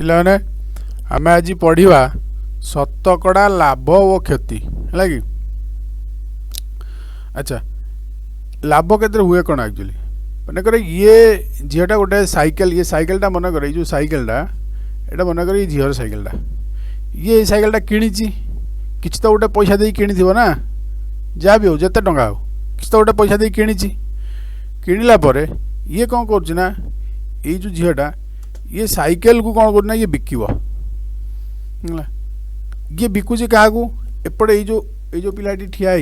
पिलाने आम आज पढ़ा शतकड़ा लाभ और क्षति है कि। अच्छा लाभ के हुए कौन एक्चुअली मनकर ये झीटा गोटे साइकेल ये साइकेलटा मनकर जो साइकेलटा यहाँ मनकर ये झीर साइकेलटा ये साइकेलटा किणी कि तो गोटे पैसा दे कि ना जहाँ भी हो जिते टंका हो कि तो गोटे पैसा दे किणला ये कौन करना ये जो झीटा ये साइकेल को कौन करना ये बिकिब ये बिकुची क्या एपटे ये पिलाटी ठिया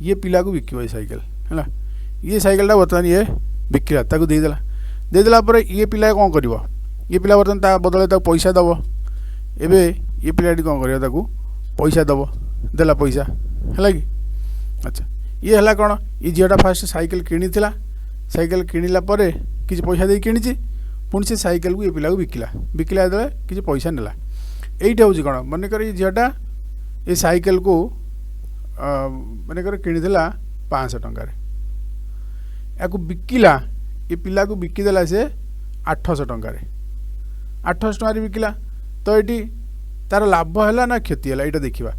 ये पिला को बिकिब ये साइकेल है ये साइकेलटा बर्तमान ये बिकला देदेला ये पिला कौन कर ये पिला बर्तमान बदले पैसा दब एबे ये पिलाटी कौन कर पैसा दब देला पैसा है कि। अच्छा ये है कौन ये झीटा फास्ट साइकेल किणी साइकेल किणला कि पैसा दे कि पुणी से साइकेल को ये पिला को बिकिला कि पैसा नेला यहीटा हूँ कौन मनकर ये झीटा ये साइकेल को मनकर किणीला 500 टंकार या बिकिला ये पिला को बिकिदेला से 800 टंकार 800 टंकार बिकिला तो ये तार लाभ है ना क्षति है यहाँ देखा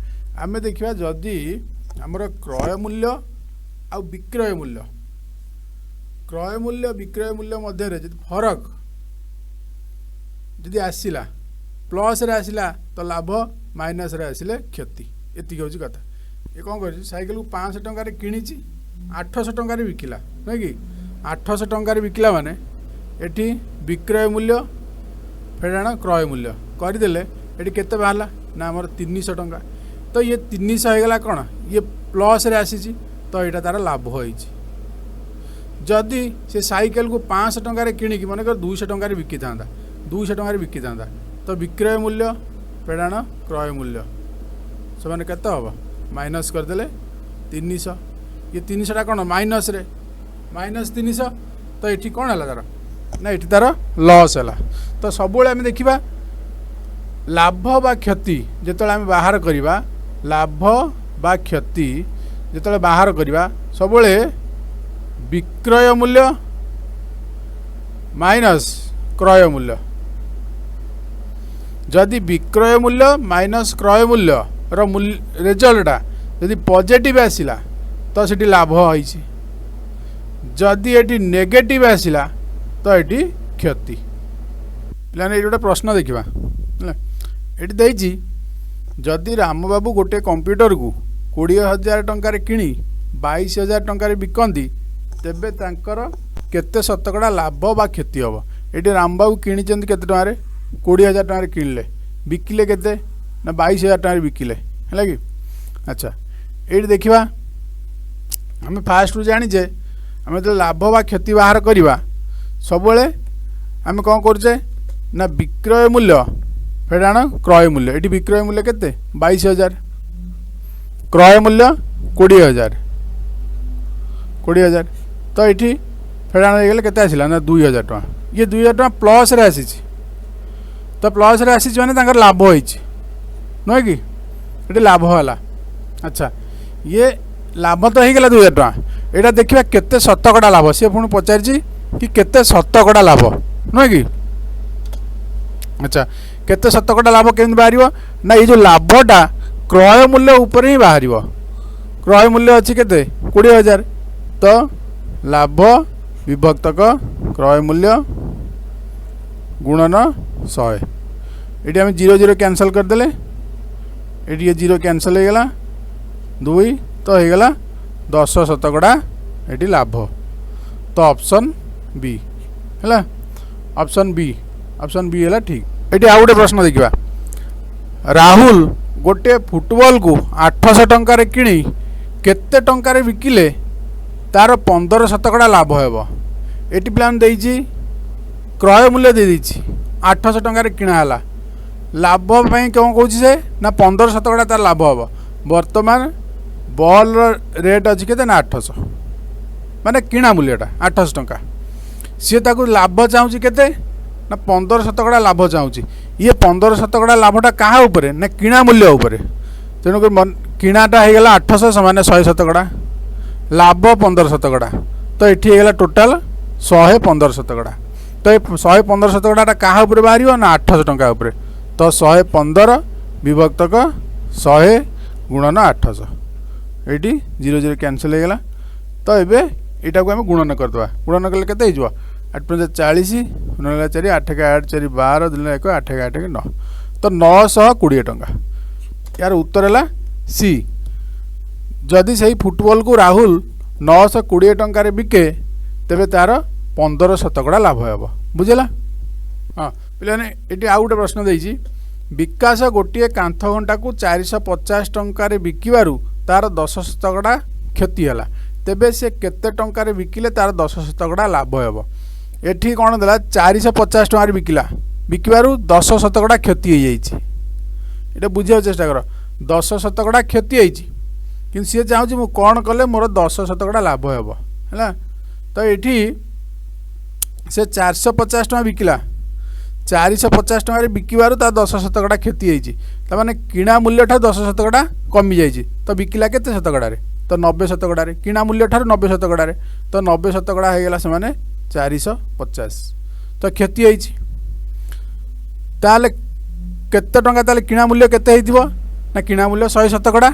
आम देखा जदि आमर क्रय मूल्य आ विक्रय मूल्य विक्रय मूल्य मध्य फरक जदि आसला प्लस रे आसला तो लाभ माइनस रे आसिले क्षति एति हूँ कथा ये कौन कर साइकेल को 500 टंकार किणी 800 टंकार बिकिला नहीं कि 800 टंकार बिकिला माने एटी विक्रय मूल्य फेराण क्रय मूल्य करदेले ये केते बाहला ना आमर 300 टंका तो ये 300 होगला कौन ये प्लस रे आसी तो यहाँ तार लाभ हो जदि से साइकेल को 500 टंकार किणी मनकर 200 टंकार बिकी था 200 टंकार बिकी था तो विक्रय मूल्य फेराण क्रय मूल्य से केते हम माइनस करदे 300 ये 300 कौन माइनस रे माइनस 300 तो ये कौन है तार ना ये तार लॉस है तो सब आम देखा लाभ बा क्षति जो आम बाहर करवा लाभ बा क्षति जो बाहर करवा सब विक्रय मूल्य माइनस क्रय मूल्य जदि विक्रय मूल्य माइनस क्रय मूल्य रिजल्टा जदि पॉजिटिव आसिला तो सेठी लाभ होई जदि ये नेगेटिव आसिला तो ये क्षति पे गोटे प्रश्न देखा ये जदि राम बाबू गोटे कंप्यूटर को 20,000 टंकार किणी 22,000 टंकार बिकती तेबे तांकर केते शतकड़ा लाभ बा क्षति हम ये राम बाबू किणी केते टंकार 20,000 टंकार किणले बिकिले केते ना 22,000 टंकार बिकिले है कि। अच्छा ये देखा आम फास्ट जानीजे आम जो लाभ बा क्षति बाहर करवा सब आम कौन करुचे ना विक्रय मूल्य फेराण क्रय मूल्य ये विक्रय मूल्य केते 22,000 क्रय मूल्य 20,000 तो ये फेराण हो गले आसला ना 2,000 टका ये 2,000 टका प्लस रे आसी तो प्लस रे आसी माने लाभ हो नुह कि ये लाभ है। अच्छा ये लाभ तो हो गला 2,000 टका यहाँ देखा केते शतकड़ा लाभ सी पुणी पचारि कि केते शतकड़ा लाभ नुह कि। अच्छा केते शतकड़ा लाभ केमती बाहर ना ये जो लाभटा क्रय मूल्य उपर ही बाहर क्रय मूल्य अच्छी केते 20,000 तो लाभ विभक्तक क्रय मूल्य गुणन 100 ये आम 0 0 कैंसल करदे ये 0 कैंसल हो गला 2 तो हो गला 10 शतकड़ा ये लाभ तो ऑप्शन बी है ऑप्शन बी है ठीक। ये आउ गोटे प्रश्न देखा राहुल गोटे फुटबॉल को 800 टंकार किणी केते टंकार बिकिले तार 15 शतकड़ा लाभ हो ये प्लान देती क्रय मूल्य दे 800 टंकार किणाला लाभ कौन कौन से ना 15 शतकड़ा तार लाभ हम बर्तमान बॉल रेट अच्छी के ना 800 माने किणा मूल्यटा 800 टंका सी ताकू लाभ चाहूँ के ना 15 शतकड़ा लाभ चाहूँ ये 15 शतकड़ा लाभटा क्या उपरे ना किणा मूल्य उपरे तेणुक किणाटा होगला 800 समान 100 शतकड़ा लाभ 15 शतकड़ा तो ये होगा टोटाल 115 शतकड़ा तो ये 115 शतकड़ा क्या बाहर ना 800 टंका उपरे तो 115 विभक्तक 100 गुणन 800 ये 0 0 कैनसल होगा तो ये यहाँ को आम गुणन करदे गुणन कले के 8 5 40 9 4 8 8 4 12 2 1 8 8 9 तो 920 टंका यार उत्तर है सी जदि से फुटबॉल को राहुल 920 टंकार बिके तेरे तार 15 शतकड़ा लाभ हे बुझेगा हाँ पे ये आउ गोटे प्रश्न देती विकास गोटे कांथ घंटा को 450 टंकार बिकबारू तार 10 शतकड़ा क्षति है तेबे से केते टंकार बिकिले तार 10 शतकड़ा लाभ हे एठी कौन देला 450 टंकार बिकिला बिकबारू 10 शतकड़ा क्षति हो जाए बुझा चेष्टा कर 10 शतकड़ा क्षति होती कि सी चाहूँ मु कौन कले मोर 10 शतकड़ा लाभ है तो ये से 450 टका बिकिला 450 टकर बिकबार तार 10 शतकड़ा क्षति होती मैंने किणा मूल्य ठार 10 शतकड़ा कमी जाइए तो बिकिला के शतकड़े तो 90 शतकड़े किणा मूल्य ठार 90 शतकड़े तो 90 शतकड़ा होगा से 450 तो क्षति होती ताले केते टंका ताले किणा मूल्य केते होइथिबो ना किणा मूल्य 100 शतकड़ा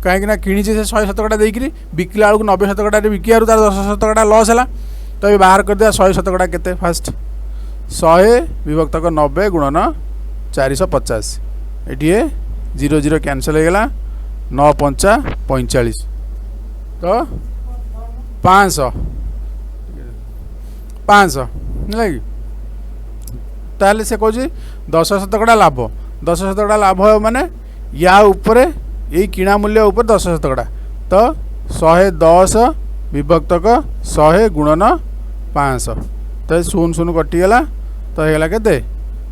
कहीं किणी से 100 शतकड़ा देकरी बिकला बेलू 90 शतकड़ा बिकबार तार 10 शतकड़ा लॉस है तो ये बाहर कर दिया 100 शतकड़ा केते फास्ट 100 विभक्तक 90 गुणन 450 ये 0 0 कैनसल होगा 9 5 45 तो 500 है कि ताले से कौन 10 शतकड़ा लाभ 10 शतकड़ा लाभ हो माने या उपरे यही किणा मूल्य उपर 10 शतकड़ा तो 110 विभक्तक 100 गुणन 500 तो 0 0 कटिगला तो होगा के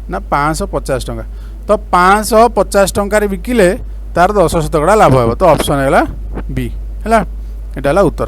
ना 550 टंका तो 550 टंकार बिकिले तार 10 शतकड़ा लाभ हो तो ऑप्शन है बी है उत्तर।